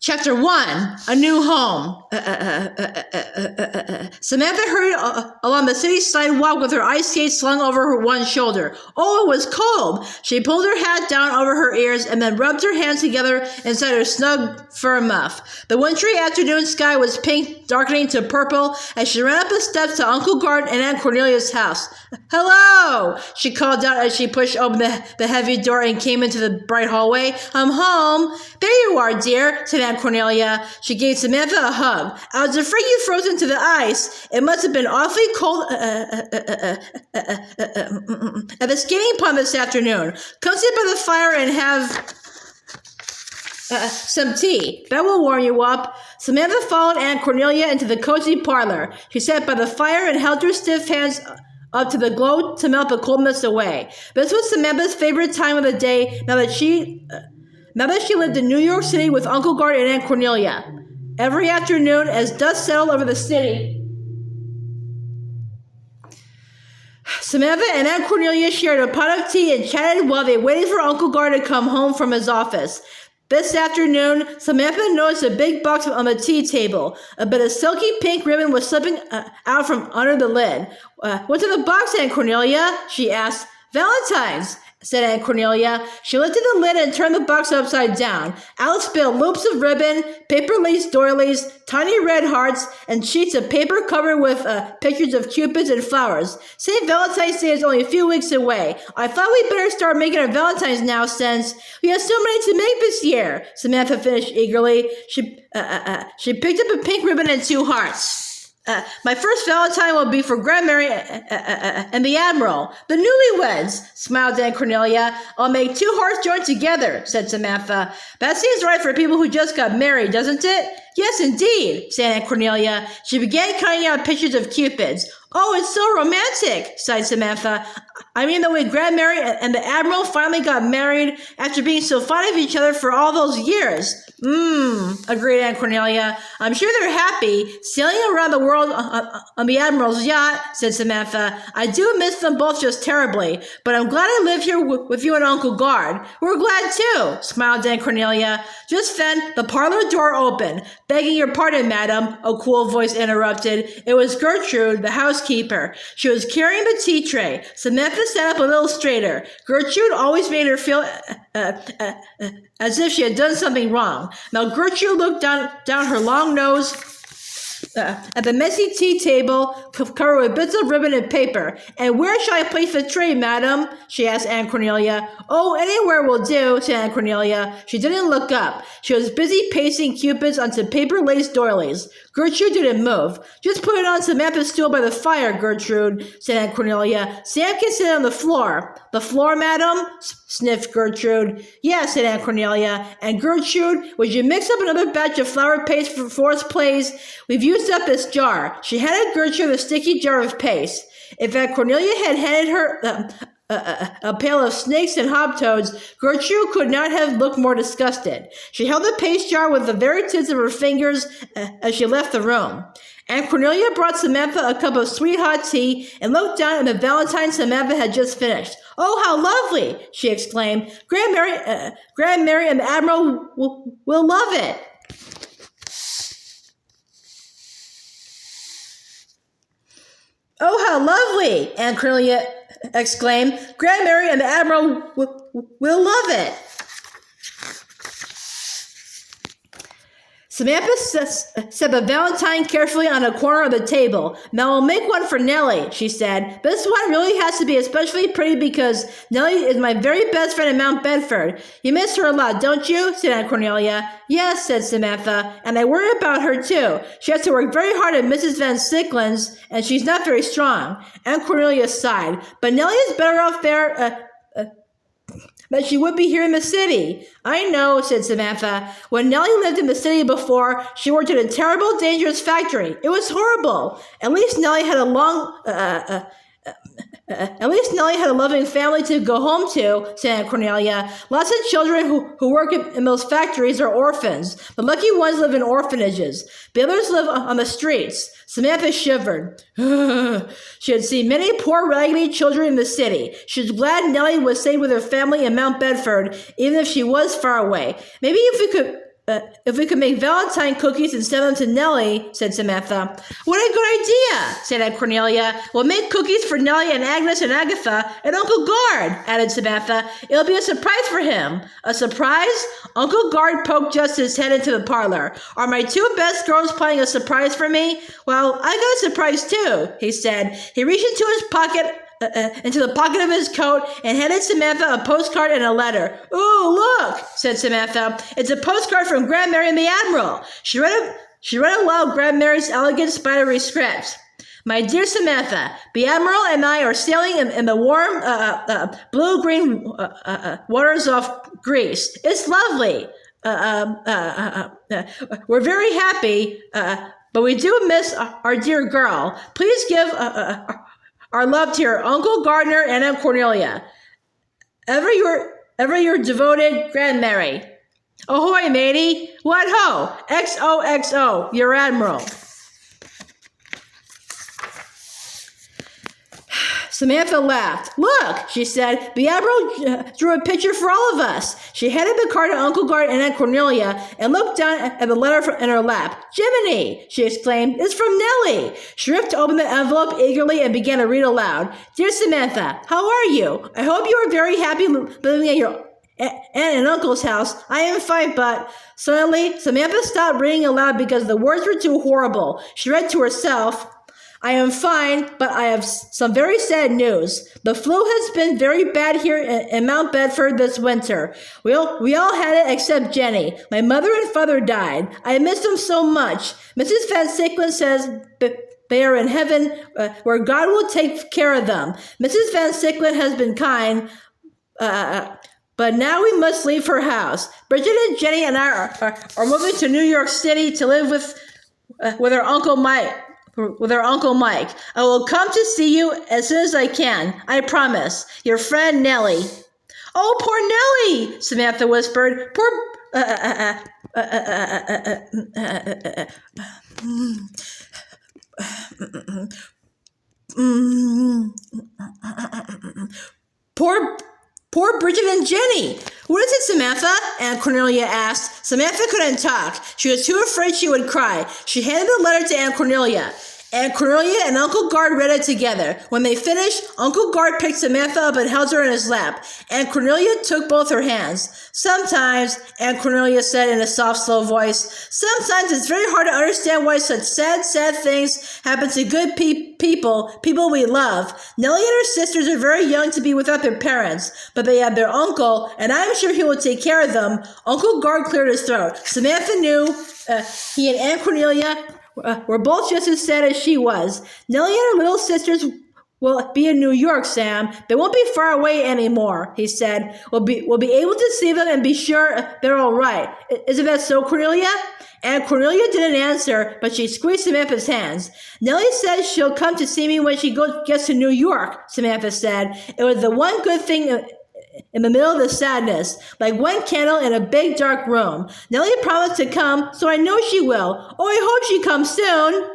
Chapter 1, A New Home. Samantha hurried along the city sidewalk with her ice skates slung over her one shoulder. Oh, it was cold! She pulled her hat down over her ears and then rubbed her hands together inside her snug fur muff. The wintry afternoon sky was pink, darkening to purple as she ran up the steps to Uncle Gard and Aunt Cornelia's house. Hello! She called out as she pushed open the heavy door and came into the bright hallway. I'm home. There you are, dear, said Aunt Cornelia. She gave Samantha a hug. I was afraid you froze into the ice. It must have been awfully cold at the skating pond this afternoon. Come sit by the fire and have some tea. That will warm you up. Samantha followed Aunt Cornelia into the cozy parlor. She sat by the fire and held her stiff hands up to the glow to melt the coldness away. This was Samantha's favorite time of the day now that she lived in New York City with Uncle Gard and Aunt Cornelia. Every afternoon, as dust settled over the city, Samantha and Aunt Cornelia shared a pot of tea and chatted while they waited for Uncle Gard to come home from his office. This afternoon, Samantha noticed a big box on the tea table, but a silky pink ribbon was slipping out from under the lid. What's in the box, Aunt Cornelia? She asked. Valentine's, said Aunt Cornelia. She lifted the lid and turned the box upside down. Out spilled loops of ribbon, paper lace doilies, tiny red hearts, and sheets of paper covered with pictures of cupids and flowers. St. Valentine's Day is only a few weeks away. I thought we'd better start making our Valentines now since we have so many to make this year, Samantha finished eagerly. She picked up a pink ribbon and 2 hearts. My first Valentine will be for Grandmary and the Admiral, the newlyweds, smiled Aunt Cornelia. I'll make 2 hearts joined together, said Samantha. That seems right for people who just got married, doesn't it? Yes, indeed, said Aunt Cornelia. She began cutting out pictures of cupids. Oh, it's so romantic, sighed Samantha. I mean, the way Grandmary and the Admiral finally got married after being so fond of each other for all those years. Agreed Aunt Cornelia. I'm sure they're happy, sailing around the world on the Admiral's yacht, said Samantha. I do miss them both just terribly, but I'm glad I live here with you and Uncle Gard. We're glad too, smiled Aunt Cornelia. Just then, the parlor door opened. Begging your pardon, madam, a cool voice interrupted. It was Gertrude, the housekeeper. She was carrying the tea tray. Samantha sat up a little straighter. Gertrude always made her feel as if she had done something wrong. Now Gertrude looked down her long nose at the messy tea table covered with bits of ribbon and paper. And where shall I place the tray, madam? She asked Aunt Cornelia. Oh, anywhere will do, said Aunt Cornelia. She didn't look up. She was busy pasting cupids onto paper lace doilies. Gertrude didn't move. Just put it on Samantha's stool by the fire, Gertrude, said Aunt Cornelia. Sam can sit on the floor. The floor, madam? Sniffed Gertrude. Yes, said Aunt Cornelia. And Gertrude, would you mix up another batch of flour paste for us, please? We've used up this jar. She handed Gertrude a sticky jar of paste. If Aunt Cornelia had handed her a pail of snakes and hobtoads, Gertrude could not have looked more disgusted. She held the paste jar with the very tips of her fingers as she left the room. Aunt Cornelia brought Samantha a cup of sweet hot tea and looked down at the valentine Samantha had just finished. Oh, how lovely, she exclaimed. Grandmary and the Admiral will love it. Oh, how lovely, Aunt Cornelia exclaimed. Grandmary and the Admiral will love it. Samantha set the valentine carefully on a corner of the table. Now I'll make one for Nellie, she said. This one really has to be especially pretty because Nellie is my very best friend in Mount Bedford. You miss her a lot, don't you? Said Aunt Cornelia. Yes, said Samantha, and I worry about her too. She has to work very hard at Mrs. Van Sickland's, and she's not very strong. Aunt Cornelia sighed. But Nellie is better off there than she would be here in the city. I know, said Samantha. When Nellie lived in the city before, she worked at a terrible, dangerous factory. It was horrible. At least Nellie had a loving family to go home to, said Aunt Cornelia. Lots of children who work in those factories are orphans. The lucky ones live in orphanages. The others live on the streets. Samantha shivered. She had seen many poor, raggedy children in the city. She was glad Nellie was staying with her family in Mount Bedford, even if she was far away. Maybe if we could if we could make Valentine cookies and send them to Nellie, said Samantha. What a good idea, said Aunt Cornelia. We'll make cookies for Nellie and Agnes and Agatha and Uncle Gard, added Samantha. It'll be a surprise for him. A surprise? Uncle Gard poked just his head into the parlor. Are my two best girls planning a surprise for me? Well, I got a surprise too, he said. He reached into the pocket of his coat and handed Samantha a postcard and a letter. Ooh, look, said Samantha. It's a postcard from Grand Mary and the Admiral. She read aloud Grand Mary's elegant spidery script. My dear Samantha, the Admiral and I are sailing in the warm, blue-green waters off Greece. It's lovely. We're very happy, but we do miss our dear girl. Please give our love to your Uncle Gardner and Aunt Cornelia. Ever your devoted Grand Mary. Ahoy, matey. What ho? XOXO, your Admiral. Samantha laughed. Look, she said, the Admiral drew a picture for all of us. She handed the card to Uncle Gard and Aunt Cornelia and looked down at the letter in her lap. Jiminy, she exclaimed, it's from Nellie. She ripped open the envelope eagerly and began to read aloud. Dear Samantha, how are you? I hope you are very happy living at your aunt and uncle's house. I am fine, but suddenly Samantha stopped reading aloud because the words were too horrible. She read to herself, I am fine, but I have some very sad news. The flu has been very bad here in Mount Bedford this winter. We all had it except Jenny. My mother and father died. I miss them so much. Mrs. Van Sicklen says they are in heaven where God will take care of them. Mrs. Van Sicklen has been kind, but now we must leave her house. Bridget and Jenny and I are moving to New York City to live with our Uncle Mike. I will come to see you as soon as I can. I promise. Your friend, Nellie. Oh, poor Nellie, Samantha whispered. Poor Bridget and Jenny. What is it, Samantha? Aunt Cornelia asked. Samantha couldn't talk. She was too afraid she would cry. She handed the letter to Aunt Cornelia. Aunt Cornelia and Uncle Gard read it together. When they finished, Uncle Gard picked Samantha up and held her in his lap. Aunt Cornelia took both her hands. Sometimes, Aunt Cornelia said in a soft, slow voice, sometimes it's very hard to understand why such sad things happen to good people we love. Nellie and her sisters are very young to be without their parents, but they have their uncle, and I'm sure he will take care of them. Uncle Gard cleared his throat. Samantha knew he and Aunt Cornelia were both just as sad as she was. Nellie and her little sisters will be in New York, Sam. They won't be far away anymore, he said. We'll be able to see them and be sure they're all right. Isn't that so, Cornelia? Aunt Cornelia didn't answer, but she squeezed Samantha's hands. Nellie says she'll come to see me when she gets to New York, Samantha said. It was the one good thing in the middle of the sadness, like one candle in a big dark room. Nellie promised to come, so I know she will. Oh, I hope she comes soon.